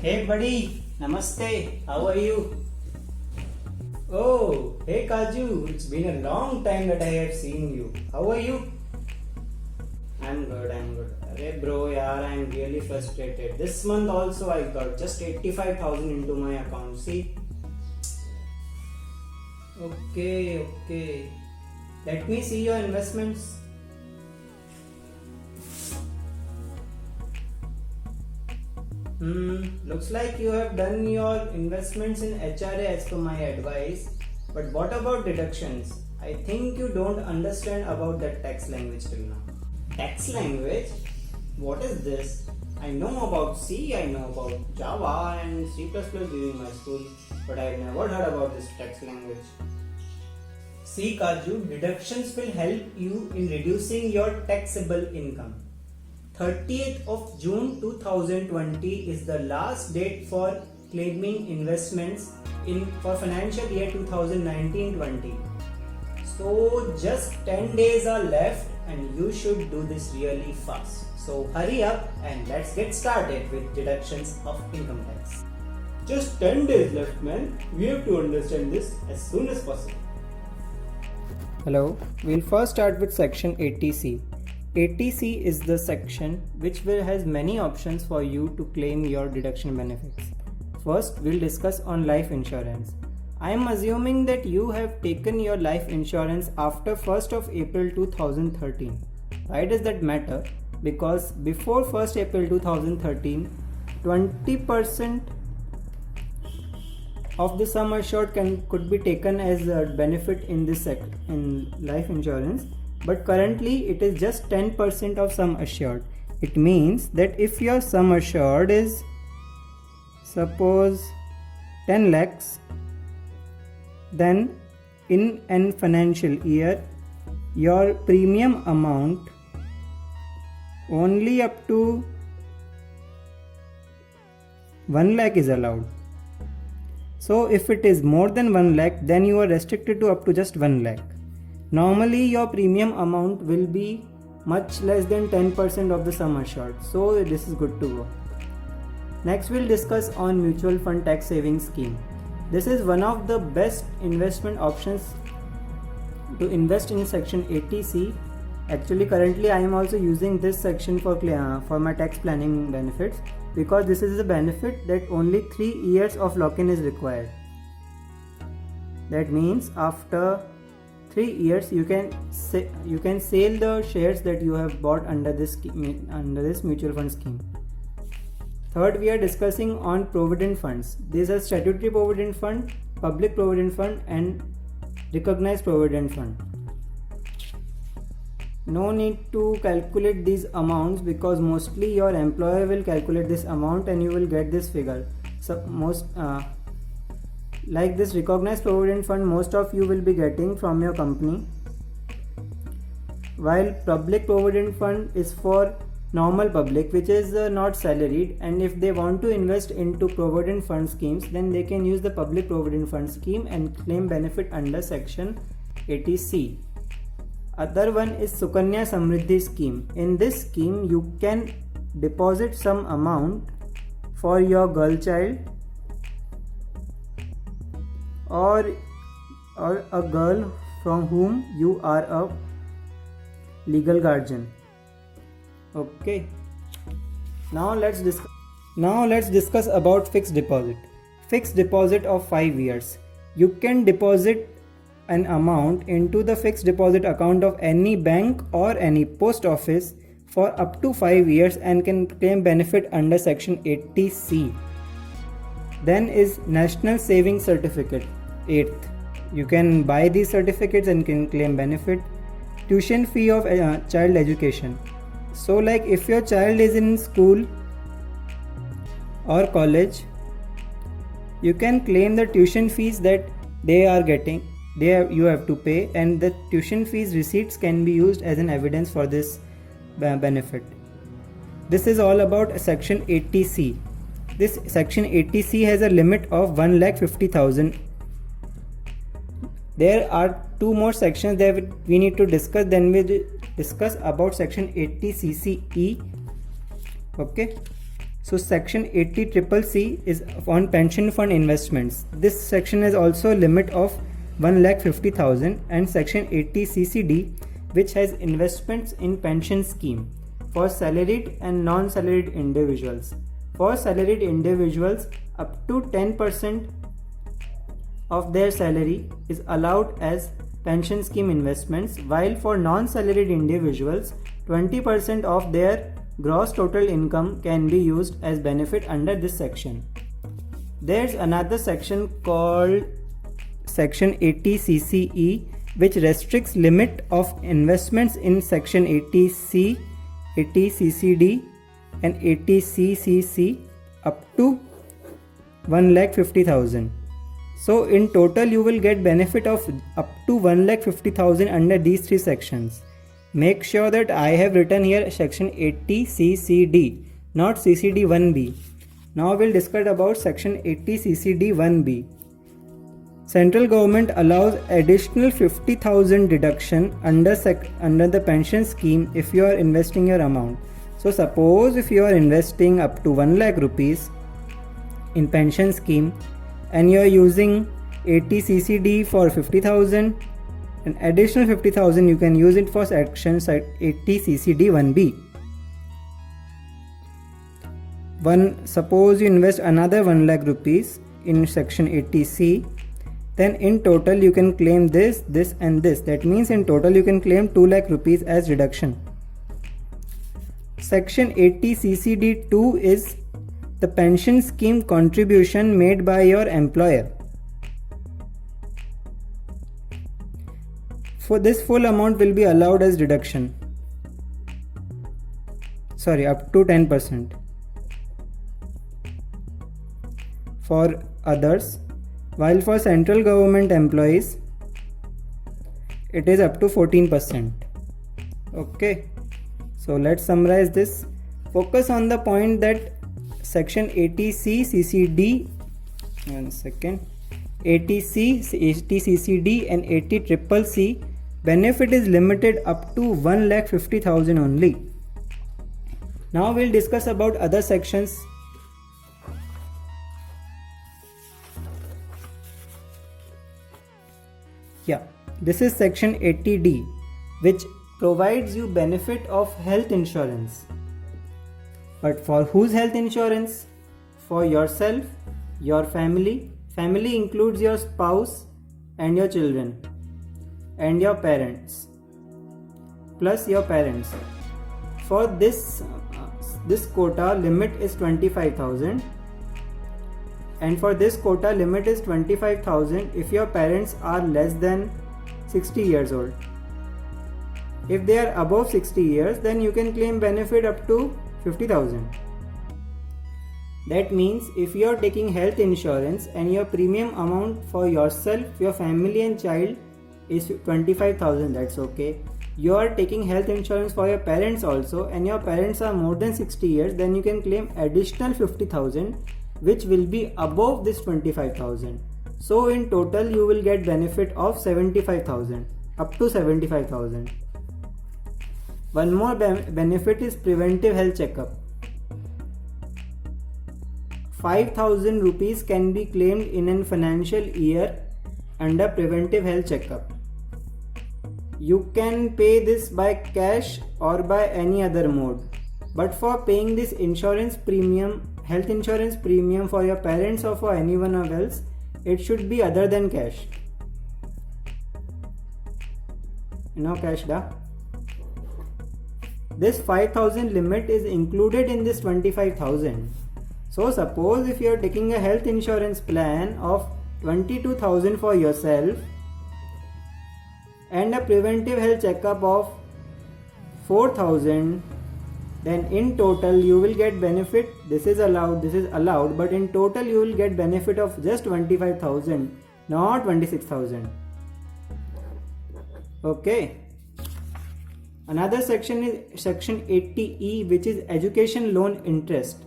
Hey buddy, namaste. How are you? Oh, hey Kaju, it's been a long time that I have seen you. How are you? I'm good. Arey bro, yaar, I'm really frustrated. This month also I got just 85,000 into my account. See? Okay. Let me see your investments. Looks like you have done your investments in HRA as per my advice. But what about deductions? I think you don't understand about that tax language till now. Tax language? What is this? I know about C, I know about Java and C++ during my school, but I've never heard about this tax language. See Kaju, deductions will help you in reducing your taxable income. 30th of June 2020 is the last date for claiming investments for financial year 2019-20. So just 10 days are left and you should do this really fast. So hurry up and let's get started with deductions of income tax. Just 10 days left, man. We have to understand this as soon as possible. Hello, we'll first start with section 80C. 80C is the section which has many options for you to claim your deduction benefits. First, we'll discuss on life insurance. I am assuming that you have taken your life insurance after 1st of April 2013. Why does that matter? Because before 1st April 2013, 20% of the sum assured could be taken as a benefit in in life insurance, but currently it is just 10% of sum assured. It means that if your sum assured is suppose 10 lakhs, then in an financial year your premium amount only up to 1 lakh is allowed. So if it is more than 1 lakh, then you are restricted to up to just 1 lakh. Normally your premium amount will be much less than 10% of the sum assured. So this is good to go. Next we'll discuss on mutual fund tax savings scheme. This is one of the best investment options to invest in section 80C. Actually currently I am also using this section for my tax planning benefits, because this is a benefit that only 3 years of lock-in is required. That means after 3 years you can sell the shares that you have bought under this mutual fund scheme. Third, we are discussing on provident funds. These are statutory provident fund, public provident fund and recognized provident fund. No need to calculate these amounts because mostly your employer will calculate this amount and you will get this figure. So like this recognized provident fund, most of you will be getting from your company, while public provident fund is for normal public which is not salaried, and if they want to invest into provident fund schemes, then they can use the public provident fund scheme and claim benefit under section 80C. Other one is Sukanya Samriddhi scheme. In this scheme you can deposit some amount for your girl child or a girl from whom you are a legal guardian. Okay. Now let's discuss about fixed deposit. Fixed deposit of 5 years. You can deposit an amount into the fixed deposit account of any bank or any post office for up to 5 years and can claim benefit under section 80C. Then is National Savings Certificate. 8th, you can buy these certificates and can claim benefit. Tuition fee of child education. So like if your child is in school or college, you can claim the tuition fees that they are getting. You have to pay, and the tuition fees receipts can be used as an evidence for this benefit. This is all about section 80C. This section 80C has a limit of 1,50,000. There are 2 more sections that we need to discuss. Then we discuss about section 80CCE. Okay. So section 80CCC is on pension fund investments. This section has also a limit of 1,50,000, and section 80CCD, which has investments in pension scheme for salaried and non-salaried individuals. For salaried individuals, up to 10% of their salary is allowed as pension scheme investments, while for non-salaried individuals, 20% of their gross total income can be used as benefit under this section. There's another section called section 80CCE, which restricts limit of investments in section 80C, 80CCD and 80CCC up to 1,50,000. So in total you will get benefit of up to 1,50,000 under these three sections. Make sure that I have written here section 80CCD, not CCD 1B. Now we'll discuss about section 80CCD 1B. Central government allows additional 50,000 deduction under the pension scheme if you are investing your amount. So suppose if you are investing up to 1 lakh rupees in pension scheme and you are using 80CCD for 50,000, an additional 50,000 you can use it for section 80CCD 1B. Suppose you invest another 1 lakh rupees in section 80C, then in total you can claim this, this and this. That means in total you can claim 2 lakh rupees as reduction. Section 80CCD2 is the pension scheme contribution made by your employer. For this, full amount will be allowed as deduction. Up to 10%. For others, while for central government employees, it is up to 14%. Okay, so let's summarize this. Focus on the point that section 80CCD, 80CCD and 80CCC benefit is limited up to 1,50,000 only. Now we'll discuss about other sections. This is section 80D, which provides you benefit of health insurance. But for whose health insurance? For yourself, your family. Family includes your spouse and your children and your parents, plus your parents. For this quota limit is 25,000, and for this quota limit is 25,000 if your parents are less than 60 years old. If they are above 60 years, then you can claim benefit up to 50,000. That means if you are taking health insurance and your premium amount for yourself, your family and child is 25,000, that's okay. You are taking health insurance for your parents also and your parents are more than 60 years, then you can claim additional 50,000, which will be above this 25,000. So in total you will get benefit of 75,000, up to 75,000. One more benefit is preventive health checkup. 5,000 rupees can be claimed in a financial year under preventive health checkup. You can pay this by cash or by any other mode. But for paying this insurance premium, health insurance premium for your parents or for anyone else, it should be other than cash. Cash da. This 5,000 limit is included in this 25,000. So suppose if you are taking a health insurance plan of 22,000 for yourself and a preventive health checkup of 4,000, then in total you will get benefit. This is allowed, but in total you will get benefit of just 25,000, not 26,000. Okay. Another section is section 80E, which is education loan interest.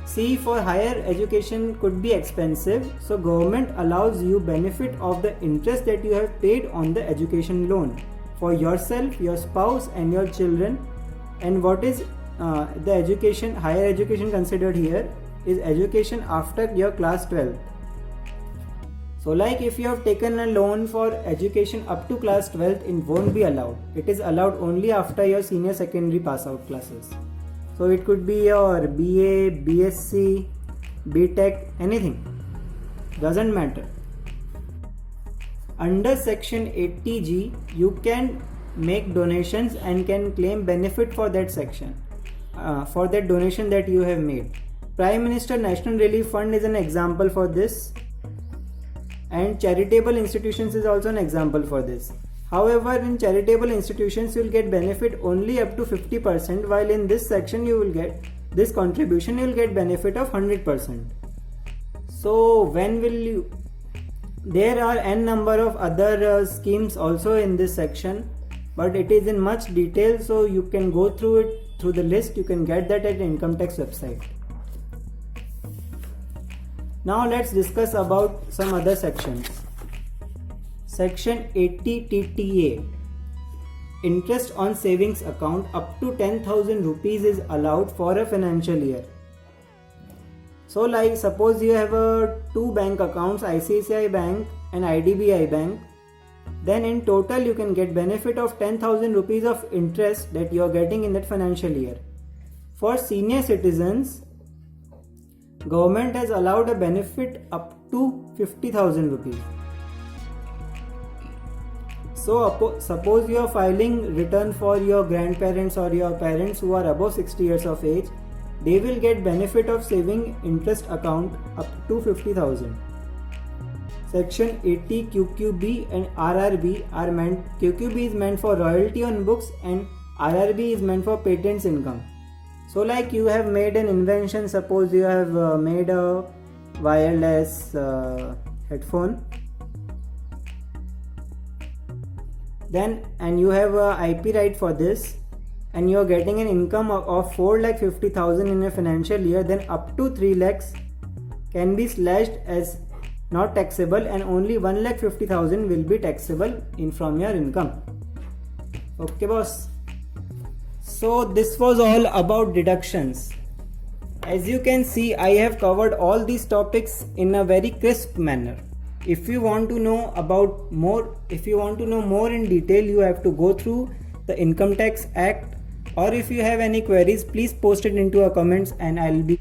See, for higher education could be expensive, so government allows you benefit of the interest that you have paid on the education loan for yourself, your spouse and your children. And what is the education, higher education considered here is education after your class 12th. So like if you have taken a loan for education up to class 12th, it won't be allowed. It is allowed only after your senior secondary pass out classes. So it could be your BA, BSc, BTech, anything. Doesn't matter. Under section 80G, you can make donations and can claim benefit for that section, for that donation that you have made. Prime Minister National Relief Fund is an example for this, and charitable institutions is also an example for this. However, in charitable institutions you will get benefit only up to 50%, while in this section you will get this contribution, you will get benefit of 100%. So when will you, there are n number of other schemes also in this section, but it is in much detail, so you can go through it through the list. You can get that at income tax website. Now let's discuss about some other sections. Section 80 TTA. Interest on savings account up to 10,000 rupees is allowed for a financial year. So like suppose you have two bank accounts, ICICI Bank and IDBI Bank, then in total you can get benefit of 10,000 rupees of interest that you are getting in that financial year. For senior citizens, government has allowed a benefit up to 50,000 rupees. So suppose you are filing return for your grandparents or your parents who are above 60 years of age, they will get benefit of saving interest account up to 50,000. Section 80 QQB and RRB are meant, QQB is meant for royalty on books and RRB is meant for patents income. So like you have made an invention, suppose you have made a wireless headphone, then and you have a IP right for this, and you are getting an income of 4,50,000 in a financial year, then up to 3 lakhs can be slashed as not taxable, and only 1,50,000 will be taxable in from your income. Okay boss. So this was all about deductions. As you can see, I have covered all these topics in a very crisp manner. If you want to know about more, if you want to know more in detail, you have to go through the Income Tax Act, or if you have any queries, please post it into our comments and I'll be